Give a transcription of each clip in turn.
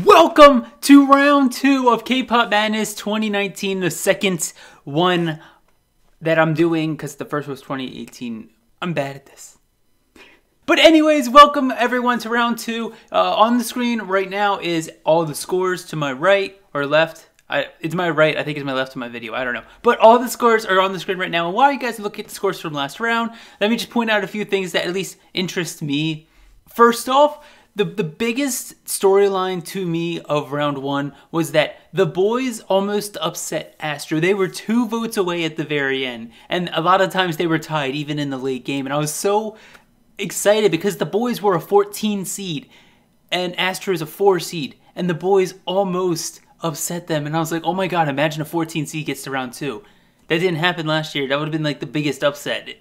Welcome to round 2 of K-Pop Madness 2019, the second one that I'm doing because the first was 2018. I'm bad at this. But anyways, welcome everyone to round 2. On the screen right now is all the scores to my right or left. It's my right, I think it's my left to my video, I don't know. But all the scores are on the screen right now. And while you guys look at the scores from last round, let me just point out a few things that at least interest me. First off, the biggest storyline to me of round 1 was that the boys almost upset ASTRO. They were 2 votes away at the very end. And a lot of times they were tied, even in the late game. And I was so excited because the boys were a 14 seed and ASTRO is a 4 seed. And the boys almost upset them. And I was like, oh my god, imagine a 14 seed gets to round 2. That didn't happen last year. That would have been like the biggest upset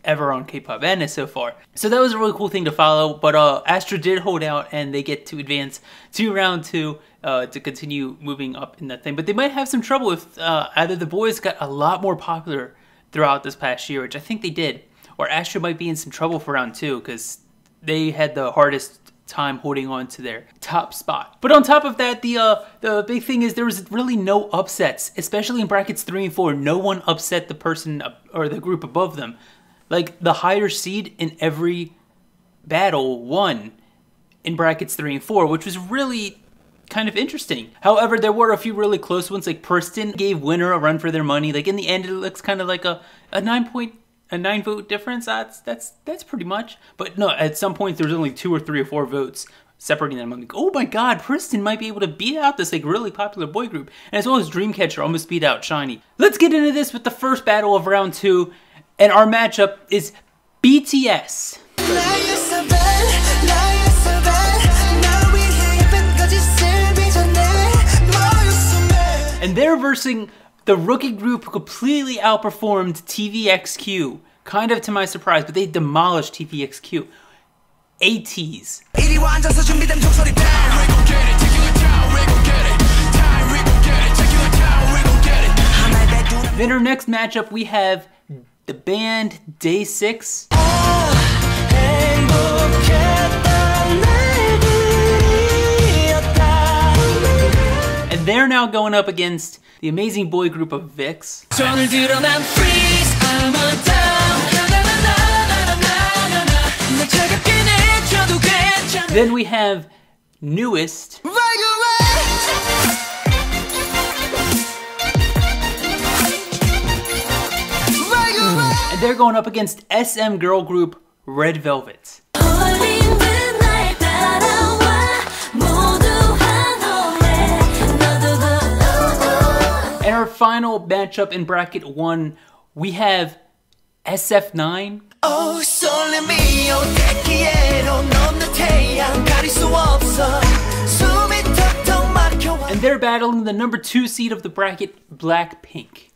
ever on K-Pop Madness so far. So that was a really cool thing to follow, but ASTRO did hold out and they get to advance to round 2 to continue moving up in that thing. But they might have some trouble if either the boys got a lot more popular throughout this past year, which I think they did, or ASTRO might be in some trouble for round 2 because they had the hardest time holding on to their top spot. But on top of that, the big thing is there was really no upsets, especially in brackets 3 and 4. No one upset the person or the group above them. Like, the higher seed in every battle won in brackets 3 and 4, which was really kind of interesting. However, there were a few really close ones, like Preston gave winner a run for their money. Like, in the end, it looks kind of like a 9 vote difference. That's pretty much. But no, at some point, there was only 2 or 3 or 4 votes separating them. I'm like, oh my god, Preston might be able to beat out this like really popular boy group. And as well as Dreamcatcher almost beat out SHINEE. Let's get into this with the first battle of round 2. And our matchup is BTS. And they're versing the rookie group who completely outperformed TVXQ. Kind of to my surprise, but they demolished TVXQ. ATEEZ. Then our next matchup we have the band Day 6. And they're now going up against the amazing boy group of VIX. Then we have newest. And they're going up against SM girl group Red Velvet. And our final matchup in bracket 1, we have SF9. And they're battling the number 2 seed of the bracket, BLACKPINK.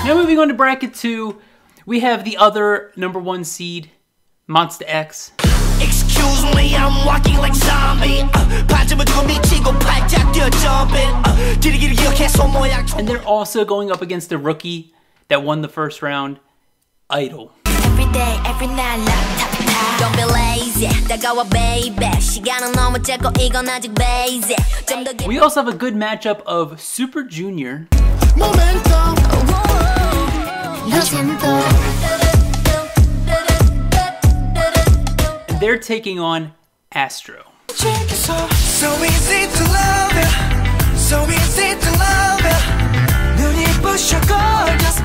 Now moving on to bracket 2, we have the other number 1 seed, MONSTA X. Excuse me, I'm walking like zombie. And they're also going up against the rookie that won the first round, Idol. Every day, every night, don't be lazy. We also have a good matchup of Super Junior. And they're taking on ASTRO.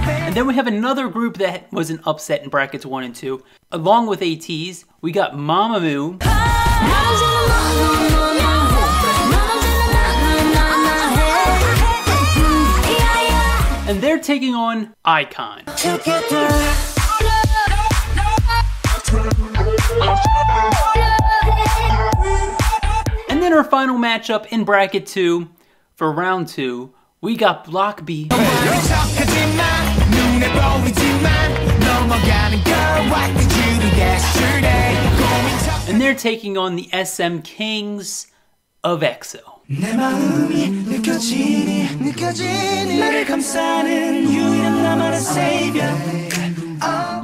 And then we have another group that was an upset in brackets 1 and 2. Along with ATEEZ, we got Mamamoo. And they're taking on IKON. And then our final matchup in bracket 2 for round 2, we got BLOCKB. And they're taking on the SM Kings of EXO.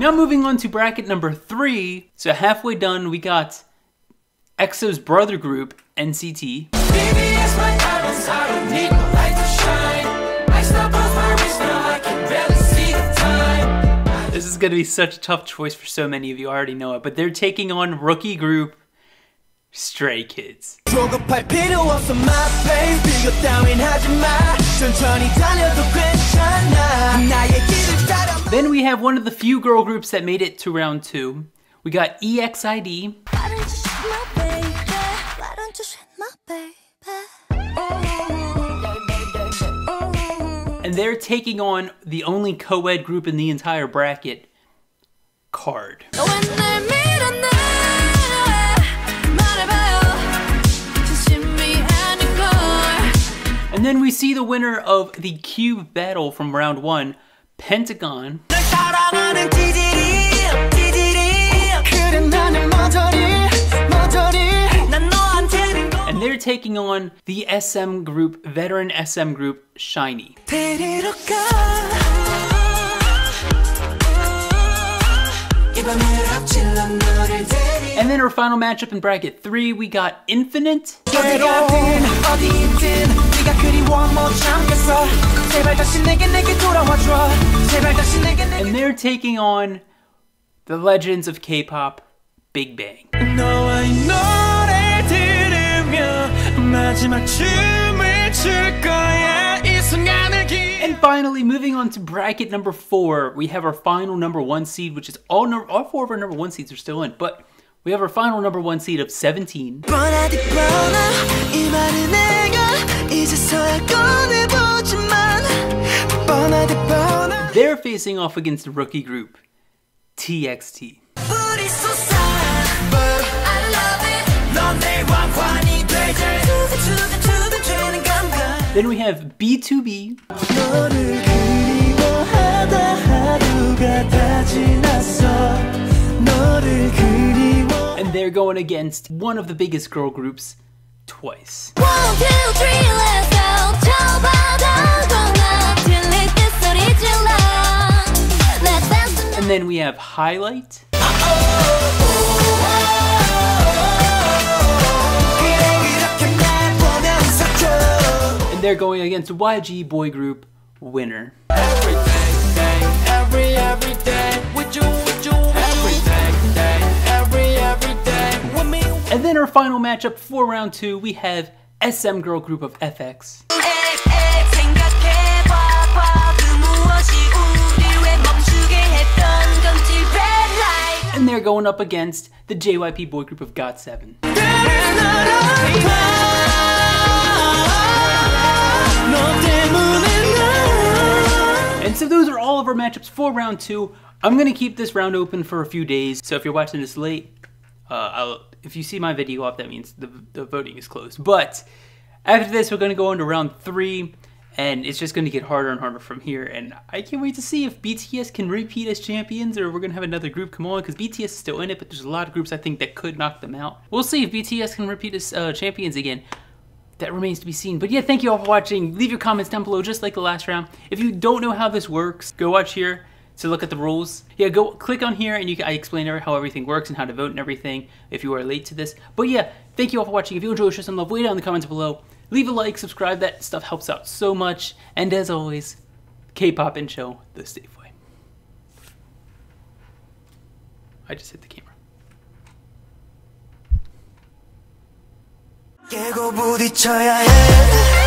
Now moving on to bracket number 3. So halfway done, we got EXO's brother group, NCT. This is gonna be such a tough choice for so many of you, I already know it, but they're taking on rookie group, Stray Kids. Then we have one of the few girl groups that made it to round 2. We got EXID. And they're taking on the only co-ed group in the entire bracket, Card. And then we see the winner of the Cube battle from round 1, Pentagon. And they're taking on the SM group, veteran SM group, SHINEE. And then our final matchup in bracket 3, we got Infinite. And they're taking on the legends of K-pop, Big Bang. And finally, moving on to bracket number 4, we have our final number 1 seed, which is all 4 of our number 1 seeds are still in, but we have our final number 1 seed of 17. They're facing off against the rookie group, TXT. Then we have BTOB. And they're going against one of the biggest girl groups, Twice. 1, 2, 3, let's go. And then we have Highlight. And they're going against YG boy group, Winner. Every day, with you, and then our final matchup for round 2, we have SM girl group of FX. And they're going up against the JYP boy group of GOT7. And so those are all of our matchups for round 2. I'm gonna keep this round open for a few days, so if you're watching this late, if you see my video up, that means the voting is closed. But after this, we're gonna go into round 3, and it's just gonna get harder and harder from here. And I can't wait to see if BTS can repeat as champions, or we're gonna have another group come on, because BTS is still in it, but there's a lot of groups I think that could knock them out. We'll see if BTS can repeat as champions again. That remains to be seen. But yeah, thank you all for watching. Leave your comments down below, just like the last round. If you don't know how this works, go watch here to look at the rules. Yeah, go click on here, and I explain how everything works and how to vote and everything if you are late to this. But yeah, thank you all for watching. If you enjoyed, show some love way down in the comments below. Leave a like, subscribe, that stuff helps out so much. And as always, K-pop and show the safe way. I just hit the camera. 깨고 부딪혀야 해